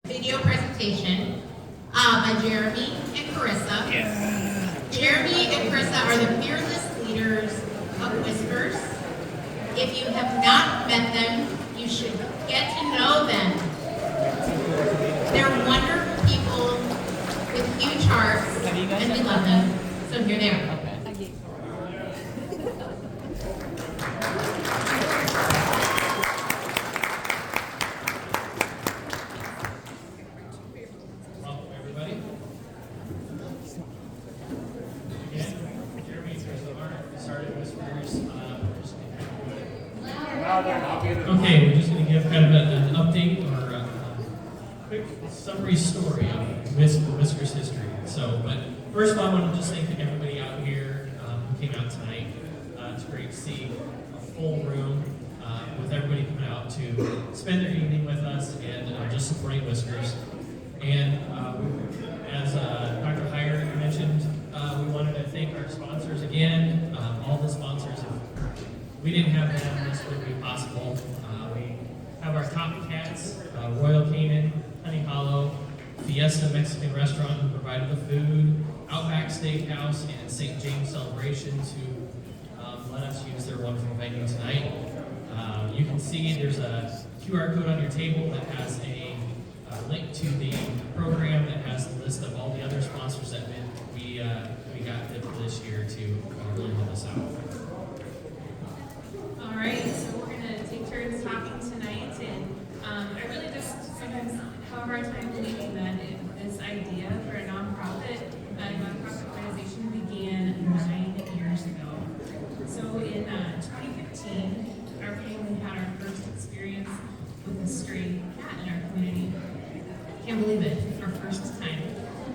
Video presentation by Jeremy and Carissa. Yeah. Jeremy and Carissa are the fearless leaders of Whiskers. If you have not met them, you should get to know them. They're wonderful people with huge hearts, and we love them. So here they are. Okay, we're just going to give kind of an update or a quick summary story of Whiskers history. So, but first of all, I want to just thank everybody out here who came out tonight. It's great to see a full room with everybody coming out to spend their evening with us and just supporting Whiskers. And as Dr. Heyer mentioned, we wanted to thank our sponsors again. All the sponsors, if we didn't have them, this wouldn't be possible. We have our top cats, Royal Canin, Honey Hollow, Fiesta Mexican Restaurant who provided the food, Outback Steakhouse, and St. James Celebrations who let us use their wonderful venue tonight. You can see there's a QR code on your table that has a link to the program that has the list of all the other sponsors that we got for this year to really help us out. All right, so we're going to take turns talking tonight, and I really just sometimes have a hard time believing that this idea for a nonprofit organization began 9 years ago. So in 2015, our family had our first experience with a stray cat in our community. Can't believe it, our first time.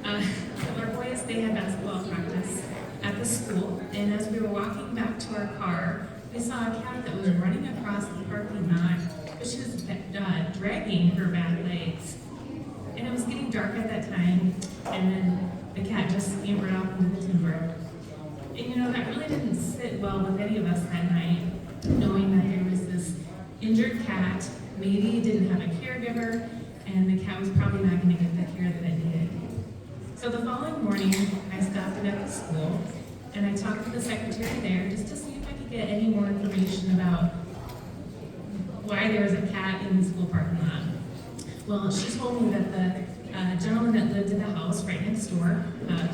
So our boys, they had basketball practice at the school, and as we were walking back to our car, we saw a cat that was running across the parking lot, but she was dragging her back legs. And it was getting dark at that time, and then the cat just scampered off into the timber. And you know, that really didn't sit well with any of us that night, knowing that there was this injured cat, maybe didn't have a caregiver, and the cat was probably not going to get the care that it needed. So the following morning, I stopped in at the school, and I talked to the secretary there just to see if I could get any more information about why there was a cat in the school parking lot. Well, she told me that the gentleman that lived in the house right next door,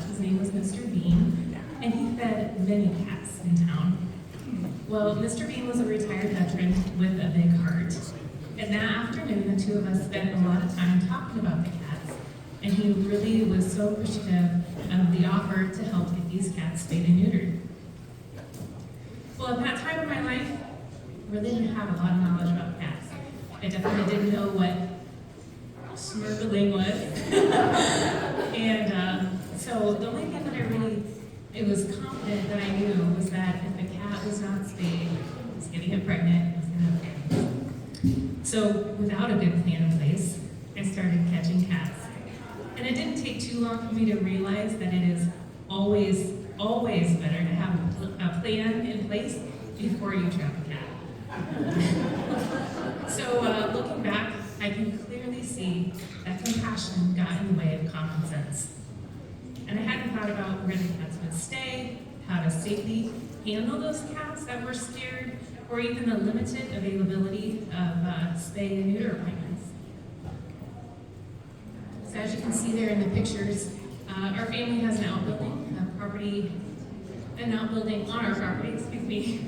his name was Mr. Bean, and he fed many cats in town. Well, Mr. Bean was a retired veteran with a big heart. And that afternoon, the two of us spent a lot of time talking about the cats, and he really was so appreciative of the offer to help get these cats spayed and neutered. Well, at that time in my life, I really didn't have a lot of knowledge about cats. I definitely didn't know what smirgling was. And so the only thing that it was confident that I knew was that if a cat was not spayed, was getting it pregnant, was going to have babies. So without a good plan in place, I started catching cats. And it didn't take too long for me to realize that it is always better to have a plan in place before you trap a cat. So looking back, I can clearly see that compassion got in the way of common sense. And I hadn't thought about where the cats would stay, how to safely handle those cats that were scared, or even the limited availability of spay and neuter appointments. So as you can see there in the pictures, our family has an outbuilding on our property, excuse me.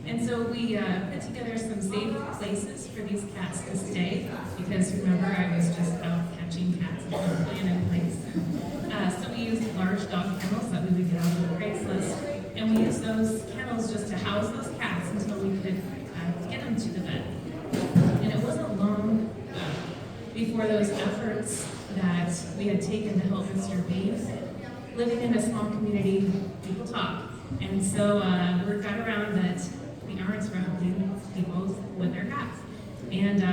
And so we put together some safe places for these cats to stay, because remember, I was just out catching cats with no plan in place. So we used large dog kennels that we would get off of Craigslist, and we used those kennels just to house those cats until we could get them to the vet. And it wasn't long before those efforts that we had taken to help Mr. Bean. Living in a small community, people talk. And so word got around that we aren't helping people with their cats. And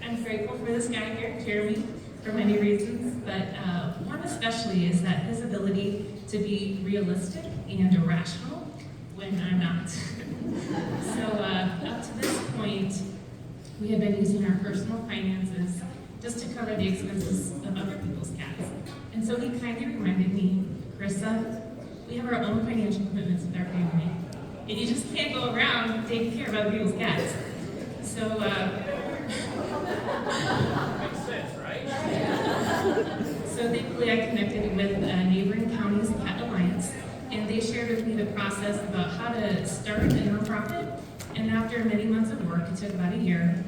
I'm grateful for this guy here, Jeremy, for many reasons, but one especially is that his ability to be realistic and rational when I'm not. So up to this point, we have been using our personal finances just to cover the expenses of other people's cats. And so he kindly reminded me, Carissa, we have our own financial commitments with our family. And you just can't go around taking care of other people's cats. So, Makes sense, right? so thankfully I connected with neighboring counties Cat Alliance, and they shared with me the process about how to start a nonprofit. And after many months of work, it took about a year,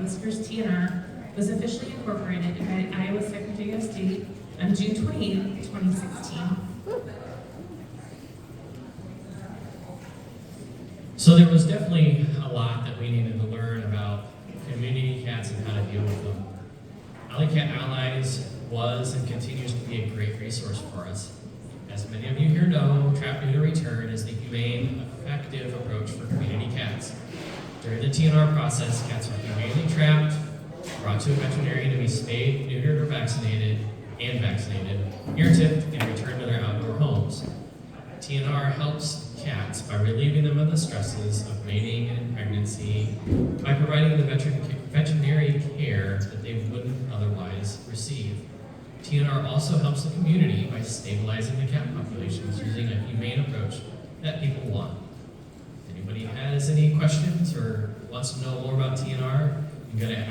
Whiskers TNR was officially incorporated by Iowa Secretary of State on June 28, 2016. So there was definitely a lot that we needed to learn about community cats and how to deal with them. Alley Cat Allies was and continues to be a great resource for us. As many of you here know, Trap, Neuter, Return is the humane, effective approach for community cats. During the TNR process, cats are humanely trapped, brought to a veterinarian to be spayed, neutered, or vaccinated, ear-tipped, and returned to their outdoor homes. TNR helps cats by relieving them of the stresses of mating and pregnancy by providing the veterinary care that they wouldn't otherwise receive. TNR also helps the community by stabilizing the cat populations using a humane approach that people want. If anybody has any questions or wants to know more about TNR, you can go to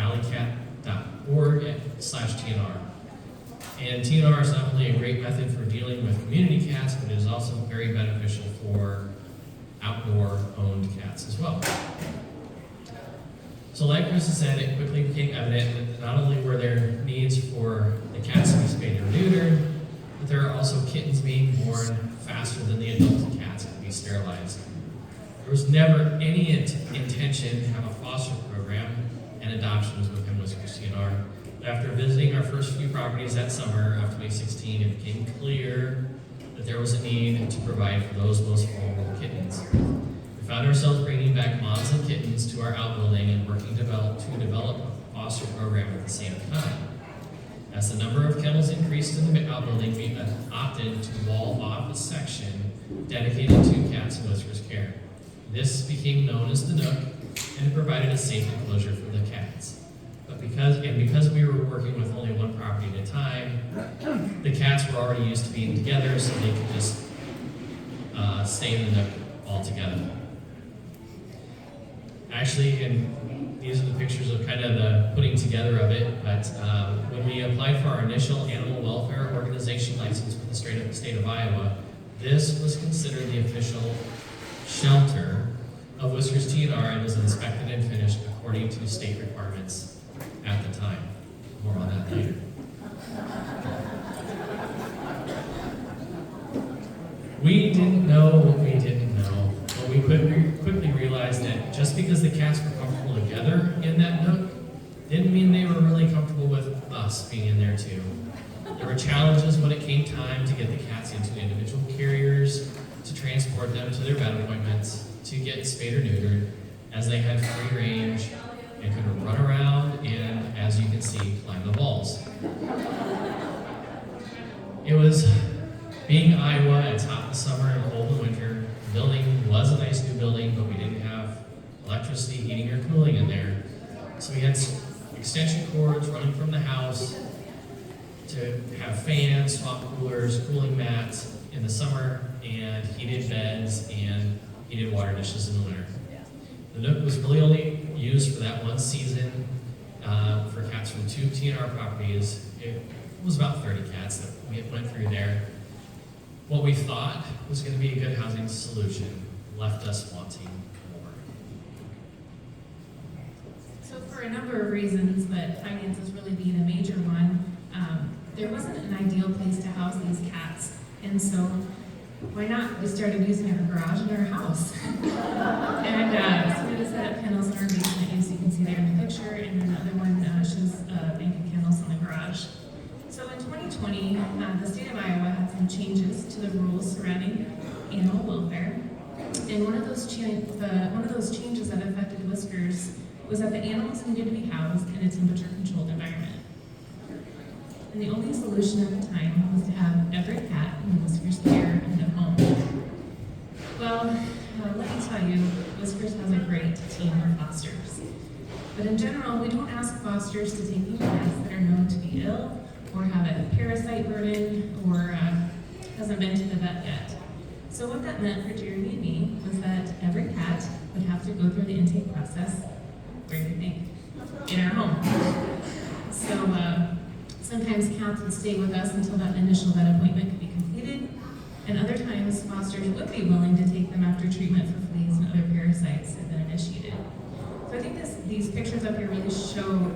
alleycat.org/TNR. And TNR is not only a great method for dealing with community cats, but it is also very beneficial for outdoor-owned cats as well. So like Krista said, it quickly became evident that not only were there needs for the cats to be spayed or neutered, but there are also kittens being born faster than the adult cats to be sterilized. There was never any intention to have a foster program, and adoption was within Whiskers TNR. After visiting our first few properties that summer of 2016, it became clear that there was a need to provide for those most vulnerable kittens. We found ourselves bringing back moms and kittens to our outbuilding and working to develop a foster program at the same time. As the number of kennels increased in the outbuilding, we opted to wall off a section dedicated to cats in Whiskers care. This became known as the Nook, and it provided a safe enclosure for the cats. But because we were working with only one property at a time, the cats were already used to being together, so they could just stay in the Nook all together. Actually, and these are the pictures of kind of the putting together of it, but when we applied for our initial animal welfare organization license with the state of Iowa, this was considered the official shelter of Whiskers TNR and was inspected and finished according to state requirements at the time. More on that later. We didn't know what we didn't know, but we quickly realized that just because the cats were comfortable together in that nook didn't mean they were really comfortable with us being in there too. There were challenges when it came time to get the cats into individual carriers, to transport them to their vet appointments, to get spayed or neutered, as they had free range and could run around and, as you can see, climb the walls. It was being Iowa, it's hot in the summer and cold in the winter. The building was a nice new building, but we didn't have electricity, heating, or cooling in there. So we had extension cords running from the house to have fans, swap coolers, cooling mats in the summer, and heated beds and heated water dishes in the winter. The Nook was really only used for that one season for cats from 2 TNR properties. It was about 30 cats that we went through there. What we thought was going to be a good housing solution left us wanting more. So for a number of reasons, but finances really being a major one, there wasn't an ideal place to house these cats. And so why not? We started using our garage in our house. And so we set up kennels in our basement, as you can see there in the picture, and then the other one shows a bank of kennels in the garage. So in 2020, the state of Iowa had some changes to the rules surrounding animal welfare. And one of those changes that affected Whiskers was that the animals needed to be housed in a temperature-controlled environment. And the only solution at the time was to have every cat in Whiskers care in a home. Well, let me tell you, Whiskers has a great team of fosters. But in general, we don't ask fosters to take in cats that are known to be ill or have a parasite burden or hasn't been to the vet yet. So what that meant for Jeremy and me was that every cat would have to go through the intake process, where do you think? In our home. So sometimes cats would stay with us until that initial vet appointment could be completed, and other times fosters would be willing to take them after treatment for fleas and other parasites had been initiated. So I think these pictures up here really show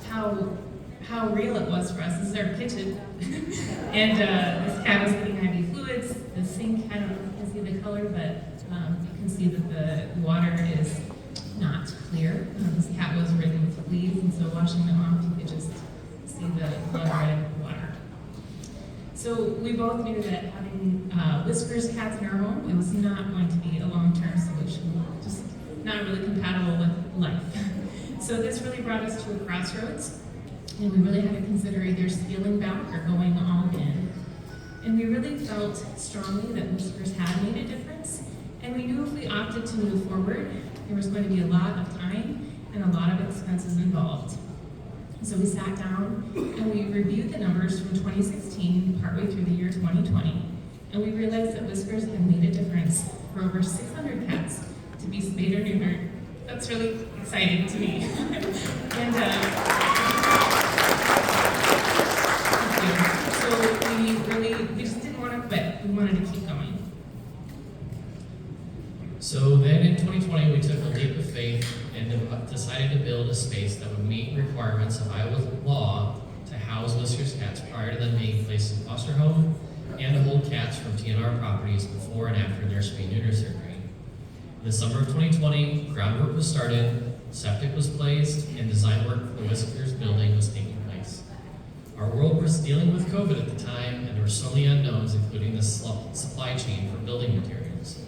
how real it was for us. This is our kitchen, and this cat was getting IV fluids. The sink, I don't know if you can see the color, but you can see that the water is not clear. This cat was ridden with fleas, and so washing them off, you could just see the blood red water. So we both knew that having Whiskers cats in our home, it was not going to be a long-term solution, just not really compatible with life. So this really brought us to a crossroads, and we really had to consider either scaling back or going all in. And we really felt strongly that Whiskers had made a difference, and we knew if we opted to move forward, there was going to be a lot of time and a lot of expenses involved. So we sat down and we reviewed the numbers from 2016, partway through the year 2020, and we realized that Whiskers had made a difference for over 600 cats to be spayed or neutered. That's really exciting to me. And so we just didn't want to quit. We wanted to keep going. So then in 2020, we took a leap of faith and decided to build a space that would meet requirements of Iowa law to house Whiskers cats prior to them being placed in foster home and to hold cats from TNR properties before and after their spay-neuter surgery. In the summer of 2020, groundwork was started, septic was placed, and design work for the Whiskers building was taking place. Our world was dealing with COVID at the time, and there were so many unknowns, including the supply chain for building materials.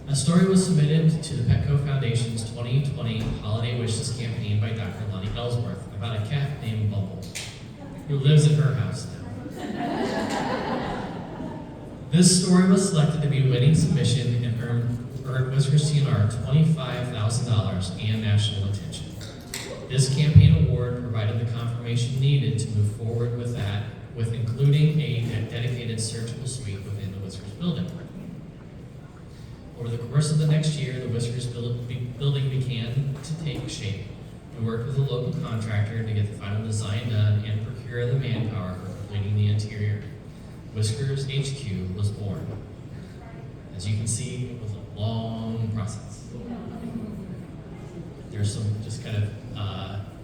A story was submitted to the Petco Foundation's 2020 Holiday Wishes campaign by Dr. Lonnie Ellsworth about a cat named Bumble, who lives at her house now. This story was selected to be winning submission and earned Whiskers TNR $25,000 and national attention. This campaign award provided the confirmation needed to move forward with that, with including a dedicated surgical suite within the Whiskers building. Over the course of the next year, the Whiskers building began to take shape. We worked with a local contractor to get the final design done and procure the manpower for completing the interior. Whiskers HQ was born. As you can see, it was a long process. There's some just kind of,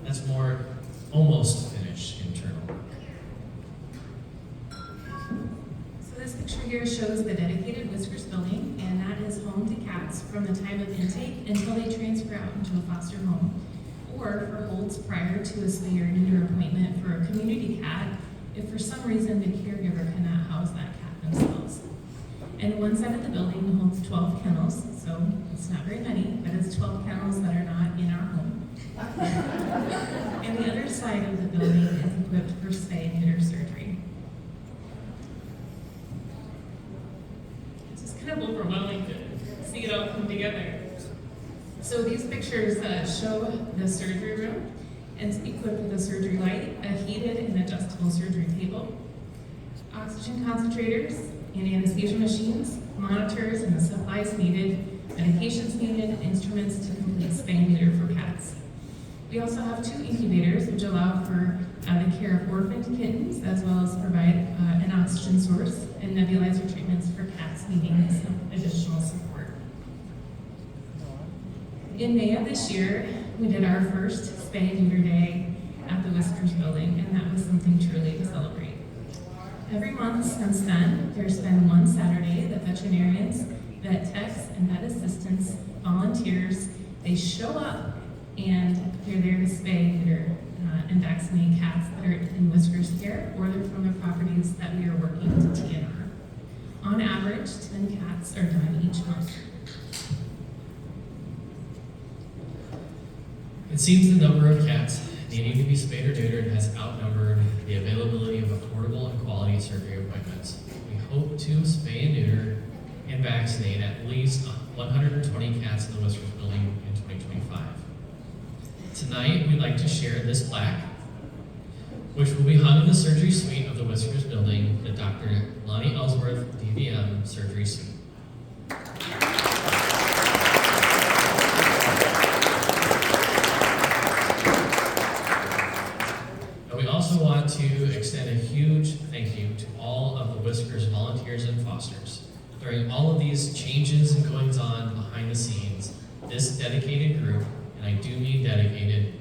that's more almost finished internal work. So this picture here shows the dedicated Whiskers building, and that is home to cats from the time of intake until they transfer out into a foster home, or for holds prior to a spay or neuter appointment for a community cat if for some reason the caregiver cannot house that cat themselves. And one side of the building holds 12 kennels, so it's not very many, but it's 12 kennels that are not in our home. And the other side of the building is equipped for spay and neuter surgery. It's just kind of overwhelming to see it all come together. So these pictures show the surgery room, and it's equipped with a surgery light, a heated and adjustable surgery table, oxygen concentrators, and anesthesia machines, monitors and the supplies needed, medications needed, instruments to complete spay and neuter for cats. We also have 2 incubators, which allow for the care of orphaned kittens, as well as provide an oxygen source and nebulizer treatments for cats needing some additional support. In May of this year, we did our first spay and neuter day at the Whiskers building, and that was something truly to celebrate. Every month since then, there's been one Saturday that veterinarians, vet techs, and vet assistants, volunteers, they show up and they're there to spay, neuter, and vaccinate cats that are in Whiskers care, or they're from the properties that we are working to TNR. On average, 10 cats are done each month. It seems the number of cats needing to be spayed or neutered has outnumbered the availability of affordable and quality surgery appointments. We hope to spay and neuter and vaccinate at least 120 cats in the Whiskers building in 2025. Tonight, we'd like to share this plaque, which will be hung in the surgery suite of the Whiskers building, the Dr. Lonnie Ellsworth DVM Surgery Suite. And we also want to extend a huge thank you to all of the Whiskers volunteers and fosters. During all of these changes and goings on behind the scenes, this dedicated group, and I do mean dedicated,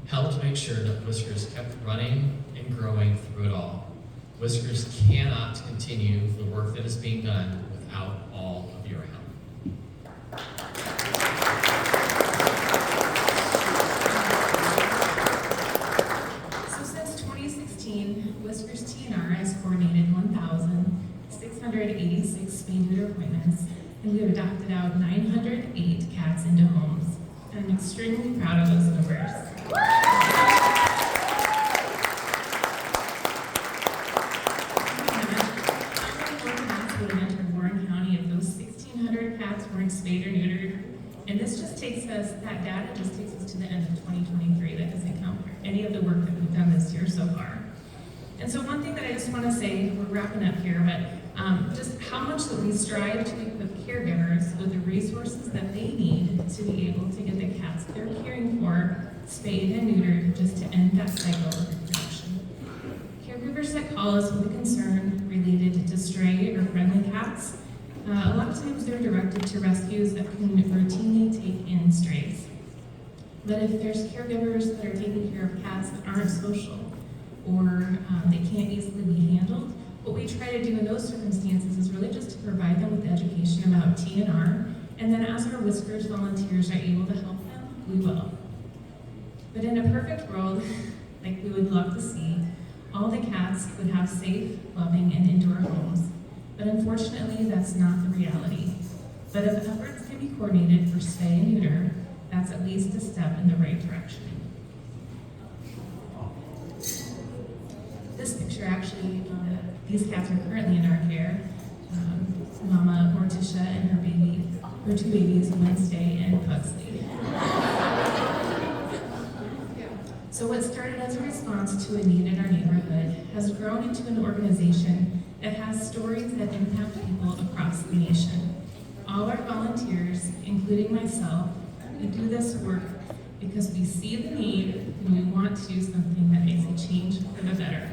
helped make sure that Whiskers kept running and growing through it all. Whiskers cannot continue the work that is being done without all of your help. So since 2016, Whiskers TNR has coordinated 1,686 spay-neuter appointments, and we have adopted out 908 cats into homes. And I'm extremely proud of those numbers. Would have entered Warren County if those 1,600 cats weren't spayed or neutered. And this just takes us, that data just takes us to the end of 2023. That doesn't count for any of the work that we've done this year so far. And so one thing that I just want to say, we're wrapping up here, but just how much that we strive to equip caregivers with the resources that they need to be able to get the cats they're caring for spayed and neutered, just to end that cycle of reproduction. Caregivers that call us with a concern related to stray or friendly cats, a lot of times they're directed to rescues that can routinely take in strays. But if there's caregivers that are taking care of cats that aren't social, or they can't easily be handled, what we try to do in those circumstances is really just to provide them with education about TNR, and then as our Whiskers volunteers are able to help them, we will. But in a perfect world, like we would love to see, all the cats would have safe, loving, and indoor homes. But unfortunately, that's not the reality. But if efforts can be coordinated for spay and neuter, that's at least a step in the right direction. This picture actually, these cats are currently in our care. Mama Morticia and her two babies, Wednesday and Pugsley. So what started as a response to a need in our neighborhood has grown into an organization that has stories that impact people across the nation. All our volunteers, including myself, we do this work because we see the need and we want to do something that makes a change for the better.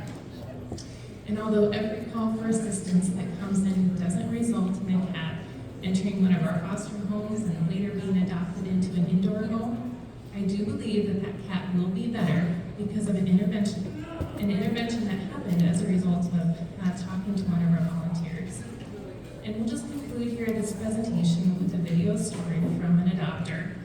And although every call for assistance that comes in doesn't result in a cat entering one of our foster homes and later being adopted into an indoor home, I do believe that that cat will be better because of an intervention that happened as a result of talking to one of our volunteers. And we'll just conclude here this presentation with a video story from an adopter.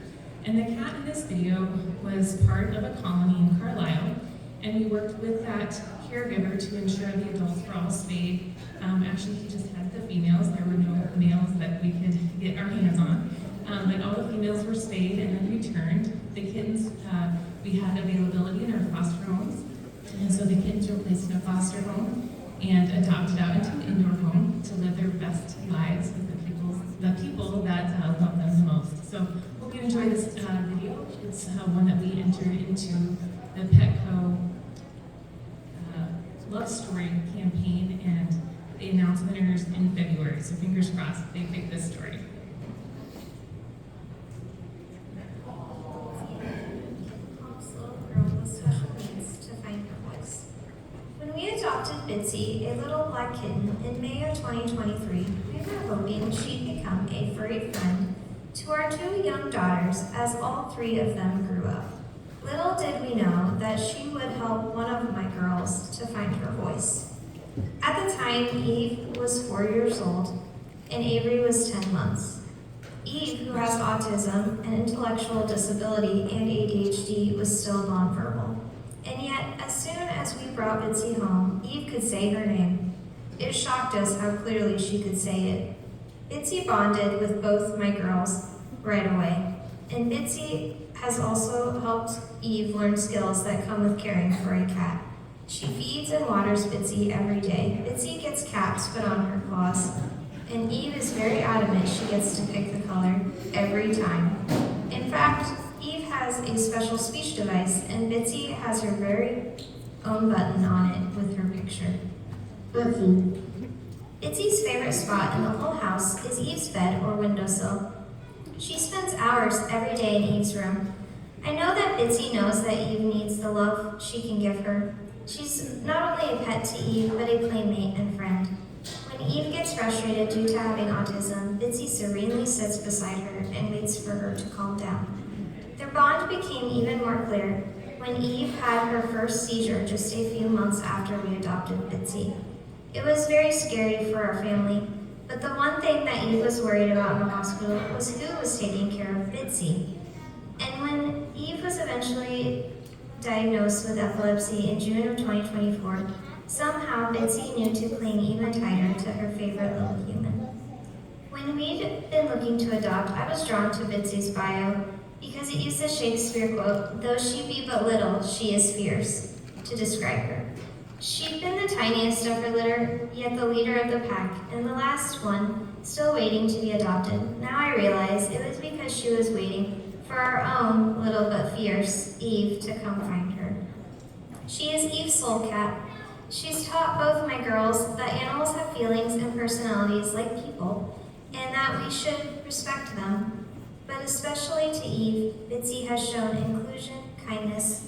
And the cat in this video was part of a colony in Carlisle, and we worked with that caregiver to ensure the adults were all spayed. Actually, he just had the females. There were no males that we could get our hands on. But all the females were spayed and then returned. The kittens, we had availability in our foster homes. And so the kittens were placed in a foster home and adopted out into an indoor home to live their best lives with the people that love them the most. So hope you enjoy this video. It's one that we entered into the Petco Love Story campaign, and they announced winners in February. So fingers crossed they pick this story. When we adopted Bitsy, a little black kitten, in May of 2023, we were hoping she'd become a furry friend to our two young daughters as all three of them grew up. Little did we know that she would help one of my girls to find her voice. At the time, Eve was 4 years old and Avery was 10 months. Eve, who has autism, an intellectual disability, and ADHD, was still nonverbal. And yet, as soon as we brought Bitsy home, Eve could say her name. It shocked us how clearly she could say it. Bitsy bonded with both my girls right away. And Bitsy has also helped Eve learn skills that come with caring for a cat. She feeds and waters Bitsy every day. Bitsy gets caps put on her paws and Eve is very adamant she gets to pick the color every time. In fact, Eve has a special speech device, and Bitsy has her very own button on it with her picture. Bitsy's favorite spot in the whole house is Eve's bed or windowsill. She spends hours every day in Eve's room. I know that Bitsy knows that Eve needs the love she can give her. She's not only a pet to Eve, but a playmate and friend. When Eve gets frustrated due to having autism, Bitsy serenely sits beside her and waits for her to calm down. Their bond became even more clear when Eve had her first seizure just a few months after we adopted Bitsy. It was very scary for our family, but the one thing that Eve was worried about in the hospital was who was taking care of Bitsy. And when Eve was eventually diagnosed with epilepsy in June of 2024, somehow Bitsy knew to cling even tighter to her favorite little human. When we'd been looking to adopt, I was drawn to Bitsy's bio because it used the Shakespeare quote, "Though she be but little, she is fierce," to describe her. She'd been the tiniest of her litter, yet the leader of the pack, and the last one, still waiting to be adopted. Now I realize it was because she was waiting for our own little but fierce Eve to come find her. She is Eve's soul cat. She's taught both my girls that animals have feelings and personalities like people, and that we should respect them. But especially to Eve, Bitsy has shown inclusion, kindness,